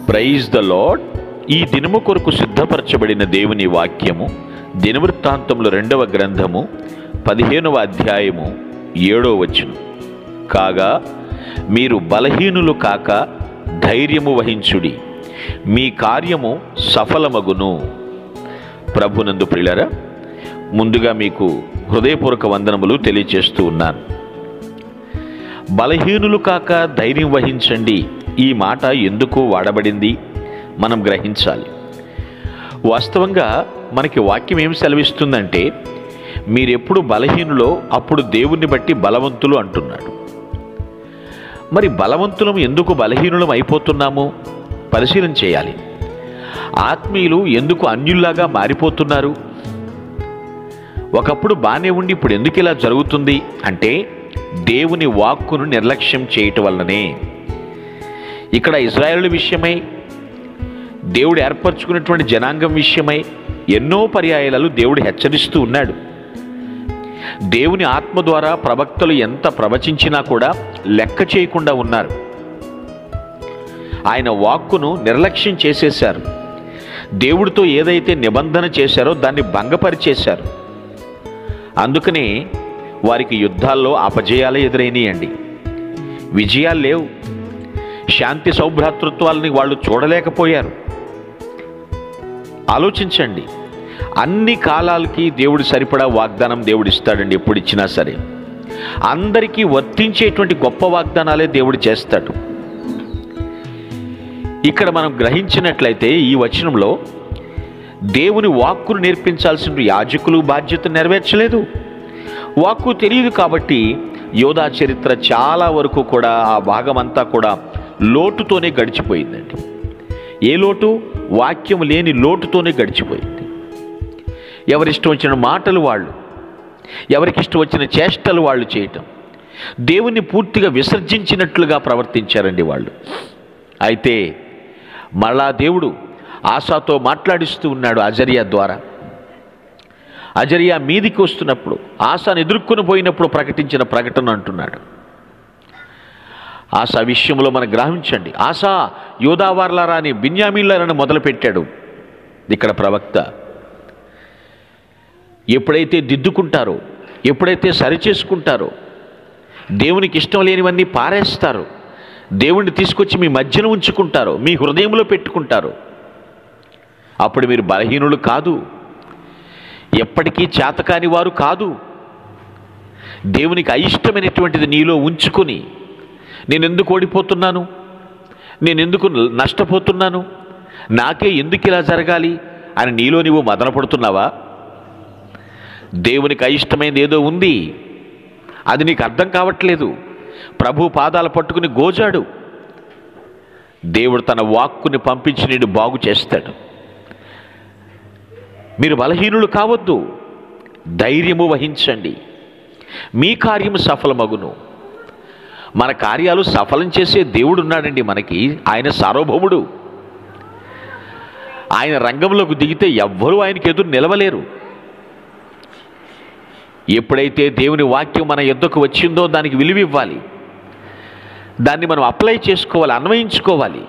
Praise the lord. ఈ దినము కొరకు సిద్ధపరచబడిన దేవుని వాక్యము దినవృత్తాంతములు 2వ గ్రంథము 15వ అధ్యాయము 7వ వచనం. కాగా మీరు బలహీనులు కాక ధైర్యము వహించుడి, మీ కార్యము సఫలమగును. ప్రభునందు ప్రియులారా, ముందుగా మీకు హృదయపూర్వక వందనములు తెలియచేస్తూ ఉన్నాను. బలహీనులు కాక ధైర్యం వహించండి, ఈ మాట ఎందుకు వాడబడింది మనం గ్రహించాలి. వాస్తవంగా మనకి వాక్యం ఏం సెలవిస్తుందంటే, మీరెప్పుడు బలహీనులో అప్పుడు దేవుణ్ణి బట్టి బలవంతులు అంటున్నాడు. మరి బలవంతులం ఎందుకు బలహీనులం అయిపోతున్నాము పరిశీలన చేయాలి. ఆత్మీయులు ఎందుకు అన్యుల్లాగా మారిపోతున్నారు? ఒకప్పుడు బాగానే ఉండి ఇప్పుడు ఎందుకు ఇలా జరుగుతుంది అంటే, దేవుని వాక్కును నిర్లక్ష్యం చేయటం వల్లనే. ఇక్కడ ఇశ్రాయేలు విషయమై, దేవుడు ఏర్పరచుకున్నటువంటి జనాంగం విషయమై ఎన్నో పర్యాయాలు దేవుడు హెచ్చరిస్తూ ఉన్నాడు. దేవుని ఆత్మ ద్వారా ప్రవక్తలు ఎంత ప్రవచించినా కూడా లెక్క చేయకుండా ఉన్నారు. ఆయన వాక్కును నిర్లక్ష్యం చేసేశారు. దేవుడితో ఏదైతే నిబంధన చేశారో దాన్ని భంగపరిచేశారు. అందుకనే వారికి యుద్ధాల్లో అపజయాలు ఎదురైనాయండి, విజయాలు లేవు. శాంతి సౌభ్రాతృత్వాలని వాళ్ళు చూడలేకపోయారు. ఆలోచించండి, అన్ని కాలాలకి దేవుడు సరిపడా వాగ్దానం దేవుడు ఇస్తాడండి. ఎప్పుడు ఇచ్చినా సరే అందరికీ వర్తించేటువంటి గొప్ప వాగ్దానాలే దేవుడు చేస్తాడు. ఇక్కడ మనం గ్రహించినట్లయితే ఈ వచనంలో దేవుని వాక్కును నేర్పించాల్సిన యాజకులు బాధ్యత నెరవేర్చలేదు. వాక్కు తెలియదు కాబట్టి యోధా చరిత్ర చాలా వరకు కూడా ఆ భాగమంతా కూడా లోటుతోనే గడిచిపోయిందండి. ఏ లోటు? వాక్యం లేని లోటుతోనే గడిచిపోయింది. ఎవరిష్టం వచ్చిన మాటలు వాళ్ళు, ఎవరికి ఇష్టం వచ్చిన చేష్టలు వాళ్ళు చేయటం, దేవుణ్ణి పూర్తిగా విసర్జించినట్లుగా ప్రవర్తించారండి వాళ్ళు. అయితే మళ్ళా దేవుడు ఆసాతో మాట్లాడిస్తూ ఉన్నాడు అజర్యా ద్వారా. అజర్యా మీదికి వస్తున్నప్పుడు, ఆసాను ఎదుర్కొని పోయినప్పుడు ప్రకటించిన ప్రకటన అంటున్నాడు. ఆసా విషయంలో మనం గ్రహించండి. ఆసా యోధావార్లారా అని బిన్యామీన్లారని మొదలుపెట్టాడు ఇక్కడ ప్రవక్త. ఎప్పుడైతే దిద్దుకుంటారో, ఎప్పుడైతే సరిచేసుకుంటారో, దేవునికి ఇష్టం లేనివన్నీ పారేస్తారో, దేవుణ్ణి తీసుకొచ్చి మీ మధ్యన ఉంచుకుంటారో, మీ హృదయంలో పెట్టుకుంటారో, అప్పుడు మీరు బలహీనులు కాదు, ఎప్పటికీ చేతకాని వారు కాదు. దేవునికి అయిష్టమైనటువంటిది నీలో ఉంచుకొని, నేనెందుకు ఓడిపోతున్నాను, నేనెందుకు నష్టపోతున్నాను, నాకే ఎందుకు ఇలా జరగాలి అని నీలో నీవు మదన పడుతున్నావా? దేవునికి అయిష్టమైనది ఏదో ఉంది, అది నీకు అర్థం కావట్లేదు. ప్రభు పాదాలు పట్టుకుని గోజాడు. దేవుడు తన వాక్కుని పంపించి నేను బాగు చేస్తాడు. మీరు బలహీనులు కావద్దు, ధైర్యము వహించండి, మీ కార్యము సఫలమగును. మన కార్యాలు సఫలం చేసే దేవుడు ఉన్నాడండి మనకి. ఆయన సార్వభౌముడు. ఆయన రంగంలోకి దిగితే ఎవ్వరూ ఆయనకి ఎదురు నిలవలేరు. ఎప్పుడైతే దేవుని వాక్యం మన యొద్దకు వచ్చిందో దానికి విలువ ఇవ్వాలి, దాన్ని మనం అప్లై చేసుకోవాలి, అన్వయించుకోవాలి.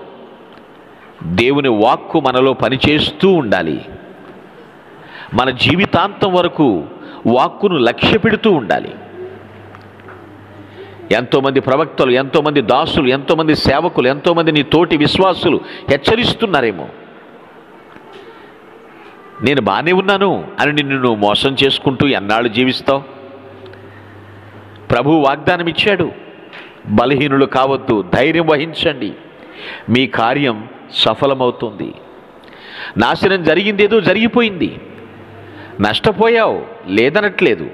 దేవుని వాక్కు మనలో పనిచేస్తూ ఉండాలి. మన జీవితాంతం వరకు వాక్కును లక్ష్య పెడుతూ ఉండాలి. ఎంతోమంది ప్రవక్తలు, ఎంతోమంది దాసులు, ఎంతోమంది సేవకులు, ఎంతోమంది నీ తోటి విశ్వాసులు హెచ్చరిస్తున్నారేమో, నేను బాగానే ఉన్నాను అని నిన్ను నువ్వు మోసం చేసుకుంటూ ఎన్నాళ్ళు జీవిస్తావు? ప్రభు వాగ్దానం ఇచ్చాడు, బలహీనులు కావద్దు, ధైర్యం వహించండి, మీ కార్యం సఫలమవుతుంది. నాశనం జరిగిందేదో జరిగిపోయింది, నష్టపోయావు లేదనట్లేదు,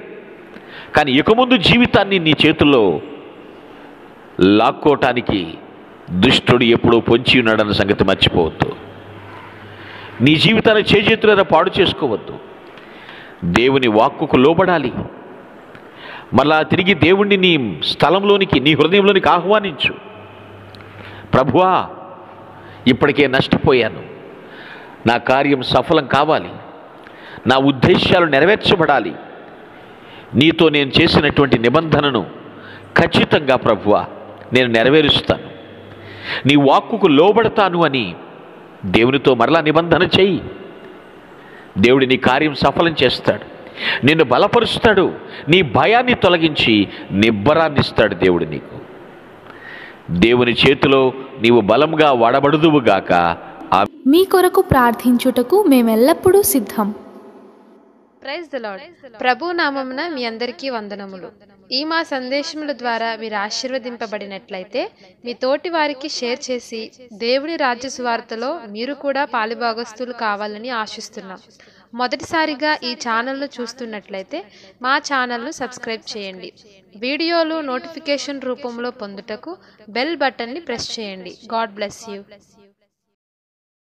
కానీ ఇక ముందు జీవితాన్ని నీ చేతుల్లో లాక్కోవటానికి దుష్టుడు ఎప్పుడూ పొంచి ఉన్నాడన్న సంగతి మర్చిపోవద్దు. నీ జీవితాన్ని చేజేతుల పాడు చేసుకోవద్దు. దేవుని వాక్కుకు లోబడాలి. మరలా తిరిగి దేవుణ్ణి నీ స్థలంలోనికి, నీ హృదయంలోనికి ఆహ్వానించు. ప్రభువా, ఇప్పటికే నష్టపోయాను, నా కార్యం సఫలం కావాలి, నా ఉద్దేశాలు నెరవేర్చబడాలి, నీతో నేను చేసినటువంటి నిబంధనను ఖచ్చితంగా ప్రభువా నేను నెరవేరుస్తాను, నీ వాక్కుకు లోబడతాను అని దేవునితో మరలా నిబంధన చెయ్యి. దేవుడు నీ కార్యం సఫలం చేస్తాడు, నిన్ను బలపరుస్తాడు, నీ భయాన్ని తొలగించి నిబ్బరాన్ని ఇస్తాడు దేవుడు నీకు. దేవుని చేతిలో నీవు బలంగా వాడబడుదువుగాక. మీ కొరకు ప్రార్థించుటకు మేమెల్లప్పుడూ సిద్ధం. Praise the lord. ప్రభు నామమున మీ అందరికీ వందనములు. ఈ మా సందేశముల ద్వారా మీరు ఆశీర్వదింపబడినట్లయితే మీ తోటి వారికి షేర్ చేసి దేవుని రాజ్య సువార్తలో మీరు కూడా పాలుభాగస్తులు కావాలని ఆశిస్తున్నాం. మొదటిసారిగా ఈ ఛానల్ను చూస్తున్నట్లయితే మా ఛానల్ను సబ్స్క్రైబ్ చేయండి. వీడియోలు నోటిఫికేషన్ రూపంలో పొందుటకు బెల్ బటన్ని ప్రెస్ చేయండి. God bless you.